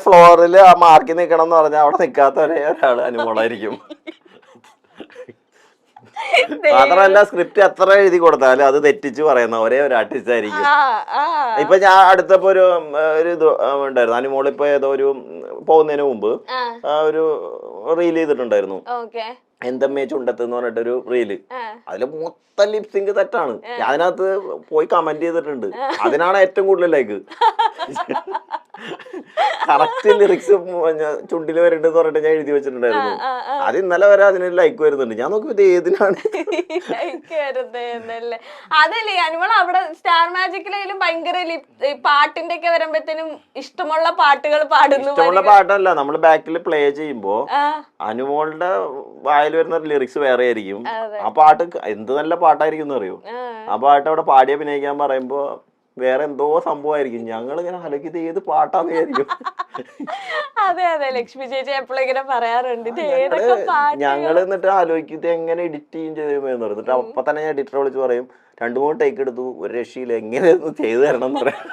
ഫ്ലോറിൽ ആ മാർക്കി നിക്കണം എന്ന് പറഞ്ഞാൽ അവിടെ നിൽക്കാത്ത ഒരേ ഒരാള് അനുമോളായിരിക്കും. മാത്രമല്ല സ്ക്രിപ്റ്റ് എത്ര എഴുതി കൊടുത്താലും അത് തെറ്റിച്ച് പറയുന്ന ഒരേ ഒരു ആർട്ടിസ്റ്റ് ആയിരിക്കും. ഇപ്പൊ ഞാൻ അടുത്തപ്പോ ഒരു ഇത് ഉണ്ടായിരുന്നു, അനുമോളിപ്പോ ഏതോ ഒരു പോകുന്നതിന് മുമ്പ് ഒരു റീൽ ചെയ്തിട്ടുണ്ടായിരുന്നു, എന്തമ്മേ ചുണ്ടത്ത് എന്ന് പറഞ്ഞിട്ടൊരു റീല്. അതില് മൊത്തം ലിപ്സിങ്ക് തെറ്റാണ്. ഞാൻ അതിനകത്ത് പോയി കമന്റ് ചെയ്തിട്ടുണ്ട്, അതിനാണ് ഏറ്റവും കൂടുതൽ ലൈക്ക്. കറക്റ്റ് ലിറിക്സ് ചുണ്ടില് വരണ്ടെന്ന് പറഞ്ഞിട്ട് ഞാൻ എഴുതി വെച്ചിട്ടുണ്ടായിരുന്നു. അത് ഇന്നലെ വരെ അതിന് ലൈക്ക് വരുന്നുണ്ട്. ഞാൻ നോക്കിയത് ഏതിനാണ് ലൈക്ക് വരുന്നല്ലേ. അതല്ലേ അനുമോൾ അവിടെ സ്റ്റാർ മാജിക്കിലും ഭയങ്കര പാട്ടിന്റെ ഒക്കെ വരുമ്പോഴത്തേനും ഇഷ്ടമുള്ള പാട്ടുകൾ പാടുന്നു. ഇഷ്ടമുള്ള പാട്ടല്ല, നമ്മള് ബാക്കിൽ പ്ലേ ചെയ്യുമ്പോ അനുമോളുടെ വായിൽ വരുന്ന ലിറിക്സ് വേറെ ആയിരിക്കും. ആ പാട്ട് എന്ത് നല്ല പാട്ടായിരിക്കും അറിയോ. ആ പാട്ട് അവിടെ പാടി അഭിനയിക്കാൻ പറയുമ്പോ വേറെ എന്തോ സംഭവമായിരിക്കും. ഞങ്ങളിങ്ങനെ ആലോചിക്കുന്നത് ഏത് പാട്ടാന്ന് വിചാരിക്കും. അതെ അതെ, ലക്ഷ്മി ചേച്ചി എപ്പോഴെങ്കിലും പറയാറുണ്ട് ഞങ്ങൾ. എന്നിട്ട് ആലോചിക്കുന്നത് എങ്ങനെ എഡിറ്റ് ചെയ്യും ചെയ്യുമ്പോ എന്നിട്ട് അപ്പൊ തന്നെ ഞാൻ എഡിറ്ററെ വിളിച്ച് പറയും 2-3 ടേക്ക് എടുത്തു, ഒരു രക്ഷയില്ല, എങ്ങനെ ചെയ്തു തരണം എന്ന് പറയാം.